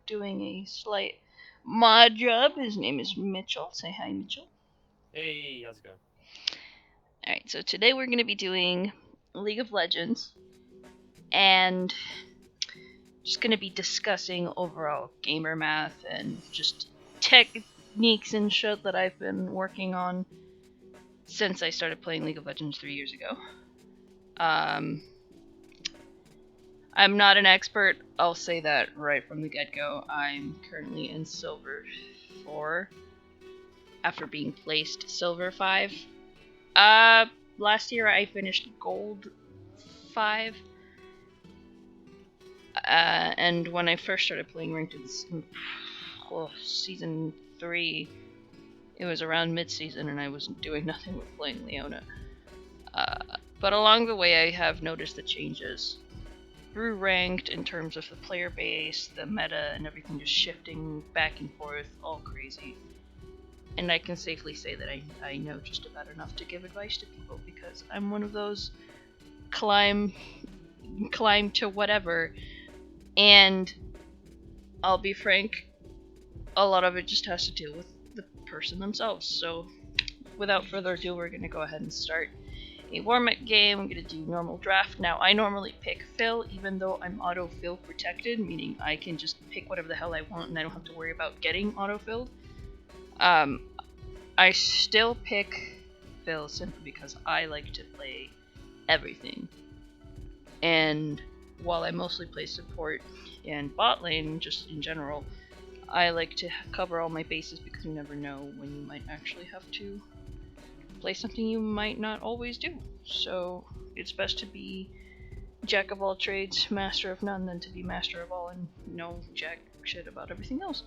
doing a slight mod job. His name is Mitchell. Say hi, Mitchell. Hey, how's it going? Alright, so today we're going to be doing League of Legends and just going to be discussing overall gamer math and just techniques and shit that I've been working on since I started playing League of Legends 3 years ago. Um, I'm not an expert, I'll say that right from the get go. I'm currently in Silver 4 after being placed Silver 5. Last year I finished Gold 5. And when I first started playing Ranked Season 3, it was around mid-season and I wasn't doing nothing with playing Leona. But along the way I have noticed the changes through Ranked in terms of the player base, the meta, and everything just shifting back and forth, all crazy. And I can safely say that I know just about enough to give advice to people because I'm one of those climb to whatever. And I'll be frank, a lot of it just has to do with the person themselves. So without further ado, we're going to go ahead and start a warm-up game. I'm going to do normal draft. Now, I normally pick fill, even though I'm auto-fill protected, meaning I can just pick whatever the hell I want and I don't have to worry about getting auto-filled. I still pick fill simply because I like to play everything. And while I mostly play support and bot lane, just in general, I like to cover all my bases because you never know when you might actually have to play something you might not always do. So it's best to be jack of all trades, master of none, than to be master of all and know jack shit about everything else.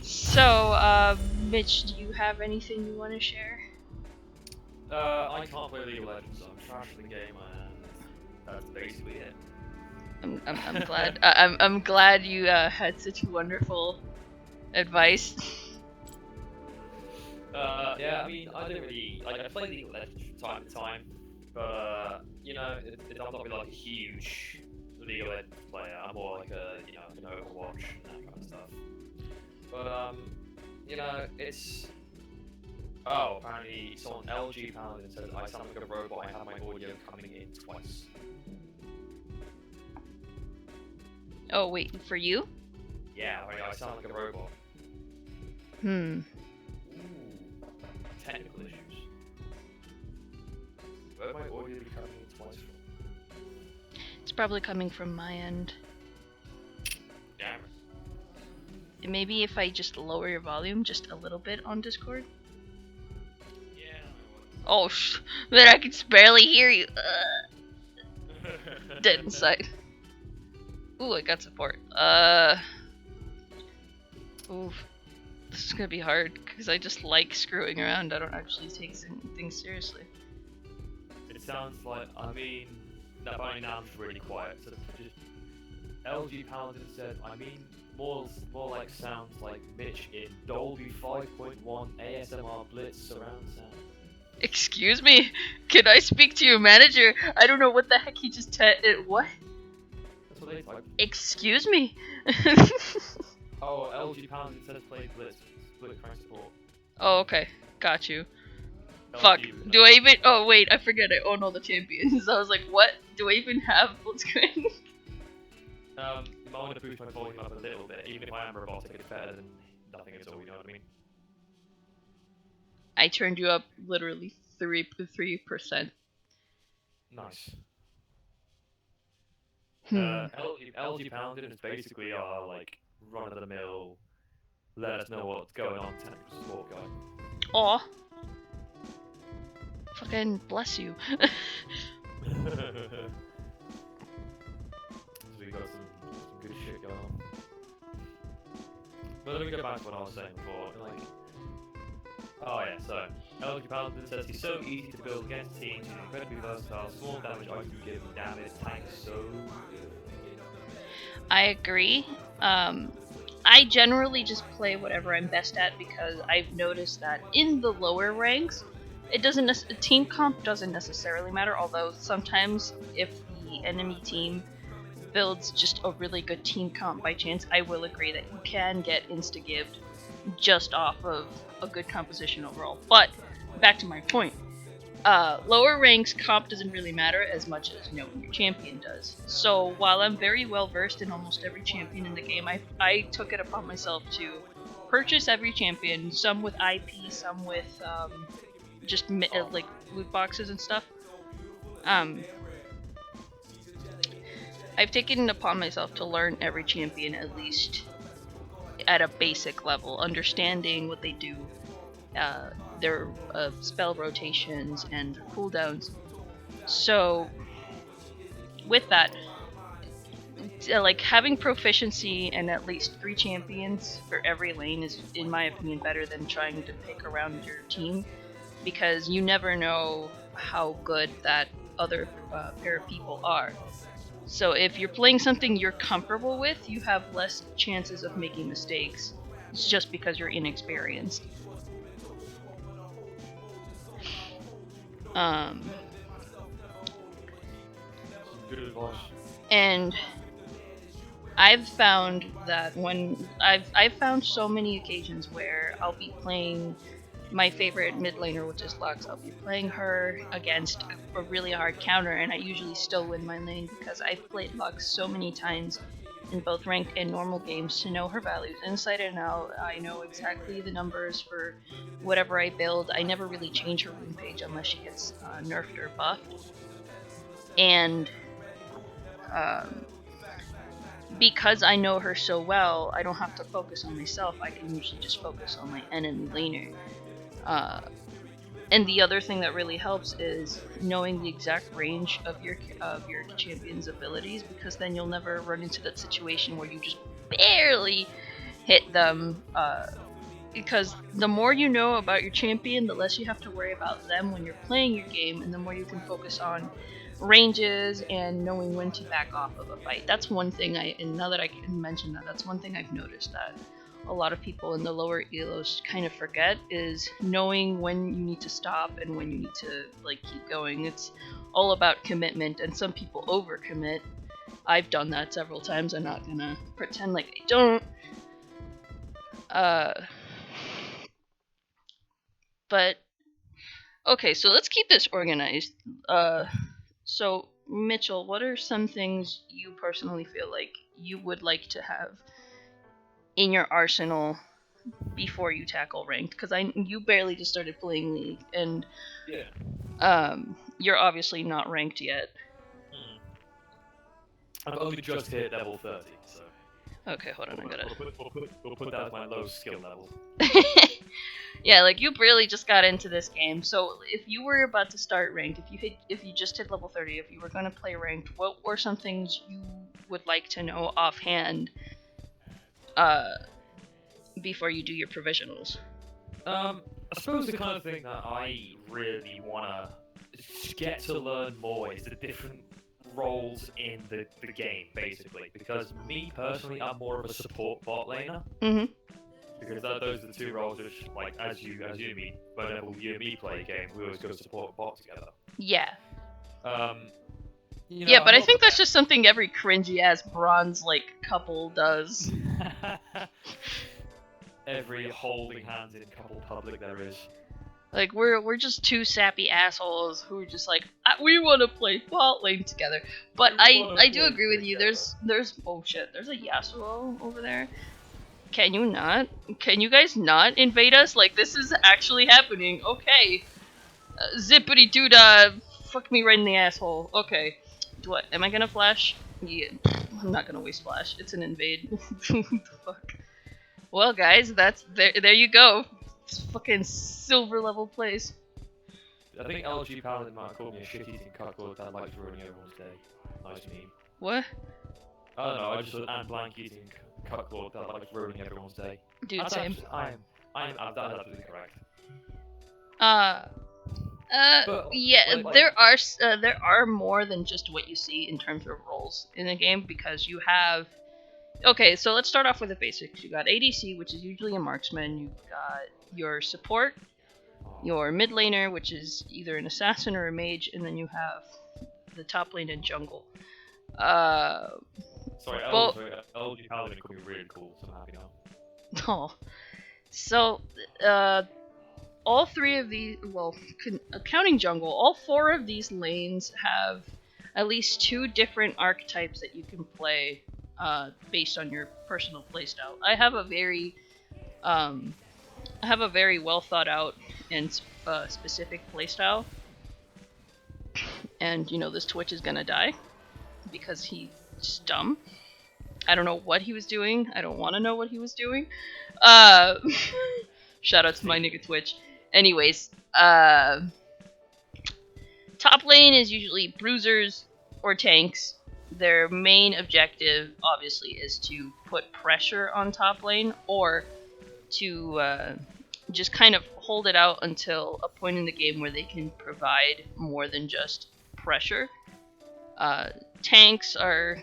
So, Mitch, do you have anything you want to share? I can't play League of Legends, so I'm trash at the game, and that's basically it. I'm glad. I'm glad you had such wonderful advice. Yeah, I mean, I don't really I play League of Legends from time to time, but I'm not really like a huge League of Legends player. I'm more like an Overwatch and that kind of stuff. But it's apparently someone LG Paladin said I sound like a robot. I have my audio coming in twice. Oh wait, for you? Yeah, I sound like a robot. Hmm. Ooh, technical issues. Where my audio be coming in twice from? It's probably coming from my end. Damn it. Maybe if I just lower your volume just a little bit on Discord. Yeah. Oh, man, I can barely hear you. Dead inside. Ooh, I got support. Ooh, this is gonna be hard because I just like screwing around. I don't actually take things seriously. It sounds like, that by now is really quiet. So just LG Paladin said, more like sounds like Mitch in Dolby 5.1 ASMR Blitz surround sound. Excuse me? Can I speak to your manager? I don't know what the heck he just what? That's what they typed. Excuse me? Oh, LG Paladin says play Blitz. Split crank support. Oh, okay. Got you. LG Fuck. was Do I even... Oh, wait. I forget I own all the champions. I was like, what? Do I even have Blitzcrank? You might want to boost my volume up a little bit. Even if I am robotic, it's better than nothing at all, you know what I mean? I turned you up literally 3%. Nice. Hmm. LG Paladin is basically our, like, run-of-the-mill, let us know what's going on technical support guy. Aw. Fucking bless you. So we got some good shit going on. But let me go back to what I was saying before. Oh yeah, so LG Paladin says he's so easy to build against teams, he's incredibly versatile, small damage item give damage, tank so I agree. I generally just play whatever I'm best at because I've noticed that in the lower ranks, it doesn't team comp doesn't necessarily matter. Although sometimes if the enemy team builds just a really good team comp by chance, I will agree that you can get insta-gibbed just off of a good composition overall. But back to my point. Lower ranks comp doesn't really matter as much as knowing your champion does. So while I'm very well versed in almost every champion in the game, I took it upon myself to purchase every champion, some with IP, some with just like loot boxes and stuff. I've taken it upon myself to learn every champion at least at a basic level, understanding what they do, their spell rotations and their cooldowns. So, with that, like having proficiency in at least 3 champions for every lane is, in my opinion, better than trying to pick around your team, because you never know how good that other pair of people are. So if you're playing something you're comfortable with, you have less chances of making mistakes. It's just because you're inexperienced. Good advice. And I've found that when I've found so many occasions where I'll be playing my favorite mid laner, which is Lux. I'll be playing her against a really hard counter, and I usually still win my lane because I've played Lux so many times in both ranked and normal games to know her values inside and out. I know exactly the numbers for whatever I build. I never really change her rune page unless she gets nerfed or buffed. And because I know her so well, I don't have to focus on myself. I can usually just focus on my enemy laner. And the other thing that really helps is knowing the exact range of your champion's abilities, because then you'll never run into that situation where you just barely hit them. Because the more you know about your champion, the less you have to worry about them when you're playing your game, and the more you can focus on ranges and knowing when to back off of a fight. That's one thing and now that I can mention that, that's one thing I've noticed that a lot of people in the lower elos kind of forget, is knowing when you need to stop and when you need to like keep going. It's all about commitment, and some people overcommit. I've done that several times. I'm not gonna pretend like I don't. But okay, so let's keep this organized. So Mitchell, what are some things you personally feel like you would like to have in your arsenal before you tackle ranked? Because you barely just started playing League, and you're obviously not ranked yet. I've only just hit level 30, so. Okay, hold on, I gotta. We'll put that as my low skill level. Yeah, like you barely just got into this game, so if you were about to start ranked, if you just hit level 30, if you were gonna play ranked, what were some things you would like to know offhand, before you do your provisionals? I suppose the kind of thing that I really wanna get to learn more is the different roles in the game, basically. Because me personally, I'm more of a support bot laner. Mm-hmm. Because those are the 2 roles which, like, as you and me, whenever you and me play a game, we always go support bot together. Yeah. You know, yeah, but I think that's just something every cringy ass bronze like couple does. Every holding hands in couple public there is. Like we're just 2 sappy assholes who are just like, we want to play bot lane together. But I do agree with you. There's oh shit, there's a Yasuo over there. Can you not? Can you guys not invade us? Like, this is actually happening. Okay. Zippity doodah. Fuck me right in the asshole. Okay. What? Am I gonna flash? Yeah. I'm not gonna waste flash. It's an invade. What the fuck? Well, guys, that's there you go. It's fucking silver level place. I think LG Paladin might call me a shit-eating cuckold that likes ruining everyone's day. Nice meme. What? I don't know, I just said blank eating cuckold that likes ruining everyone's day. Dude, same. That's absolutely correct. Yeah, there are more than just what you see in terms of roles in the game, because you have. Okay, so let's start off with the basics. You got ADC, which is usually a marksman. You've got your support, your mid laner, which is either an assassin or a mage, and then you have the top lane and jungle. Sorry, Well, LG Paladin could be really cool, so I'm happy now. oh, so all three of these, well, counting jungle, all four of these lanes have at least two different archetypes that you can play based on your personal playstyle. I have a very well thought out and specific playstyle, and this Twitch is gonna die because he's dumb. I don't know what he was doing. I don't want to know what he was doing. Uh, shout out to my nigga Twitch. Anyways, top lane is usually bruisers or tanks. Their main objective, obviously, is to put pressure on top lane or to just kind of hold it out until a point in the game where they can provide more than just pressure. Tanks are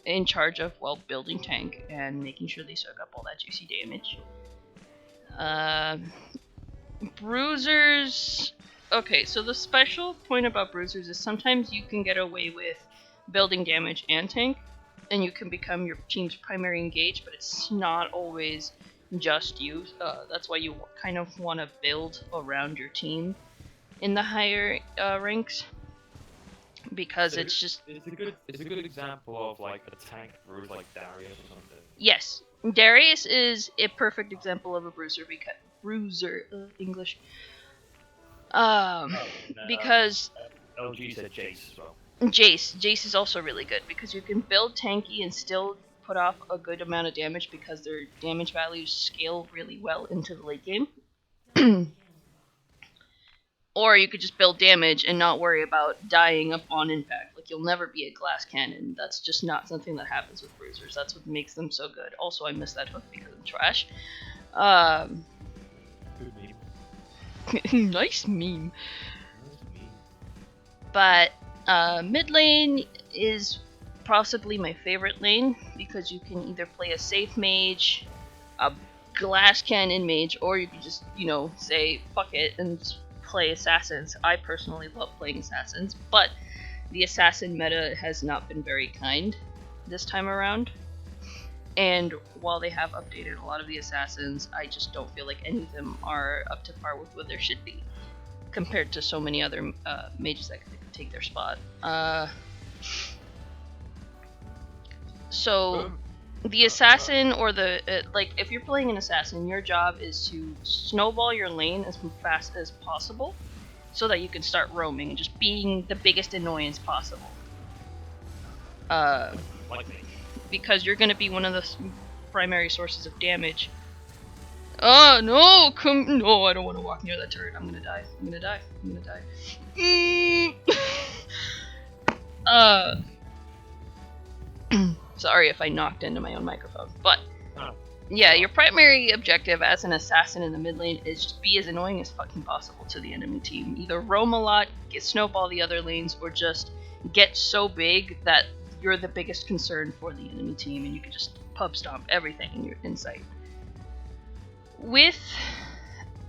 in charge of, well, building tank and making sure they soak up all that juicy damage. Bruisers. Okay, so the special point about bruisers is sometimes you can get away with building damage and tank, and you can become your team's primary engage, but it's not always just you. That's why you kind of want to build around your team in the higher ranks, because it's just it's a good example of like a tank bruise like Darius or something. yes. Darius is a perfect example of a bruiser because English. Because LG said Jace as well. Jace is also really good because you can build tanky and still put off a good amount of damage because their damage values scale really well into the late game. Or you could just build damage and not worry about dying upon impact. Like, you'll never be a glass cannon. That's just not something that happens with bruisers. That's what makes them so good. Also, I missed that hook because I'm trash. Good meme. Nice meme. But mid lane is possibly my favorite lane because you can either play a safe mage, a glass cannon mage, or you can just, say fuck it and play assassins. I personally love playing assassins, but the assassin meta has not been very kind this time around. And while they have updated a lot of the assassins, I just don't feel like any of them are up to par with what there should be compared to so many other mages that could take their spot. So the assassin or if you're playing an assassin, your job is to snowball your lane as fast as possible so that you can start roaming and just being the biggest annoyance possible. Because you're going to be one of the primary sources of damage. Oh, no! No, I don't want to walk near that turret. I'm gonna die. Sorry if I knocked into my own microphone. But, yeah, your primary objective as an assassin in the mid lane is just be as annoying as fucking possible to the enemy team. Either roam a lot, snowball the other lanes, or just get so big that you're the biggest concern for the enemy team and you can just pub stomp everything in sight. With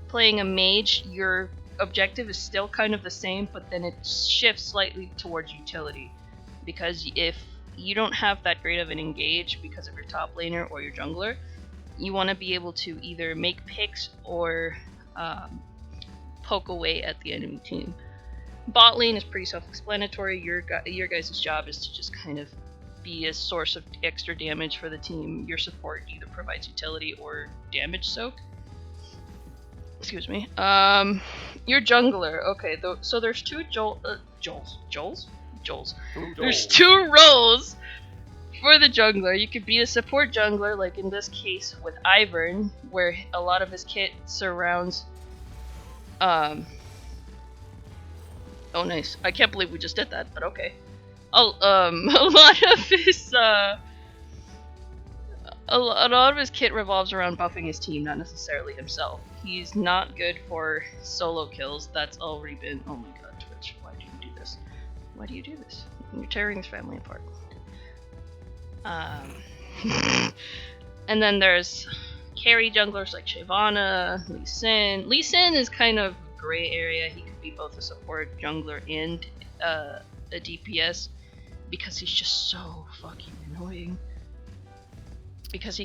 playing a mage, your objective is still kind of the same, but then it shifts slightly towards utility. Because if you don't have that great of an engage because of your top laner or your jungler, you want to be able to either make picks or poke away at the enemy team. Bot lane is pretty self-explanatory. Your guys' job is to just kind of be a source of extra damage for the team. Your support either provides utility or damage soak. Excuse me. Your jungler. Okay, so there's two Joels. There's two roles for the jungler. You could be a support jungler, like in this case with Ivern, where a lot of his kit surrounds. Oh, nice. I can't believe we just did that, but okay. A lot of his kit revolves around buffing his team, not necessarily himself. He's not good for solo kills. That's already been. Oh my god, Twitch! Why do you do this? Why do you do this? You're tearing his family apart. And then there's carry junglers like Shyvana, Lee Sin. Lee Sin is kind of gray area. He could be both a support jungler and a DPS, because he's just so fucking annoying. Because he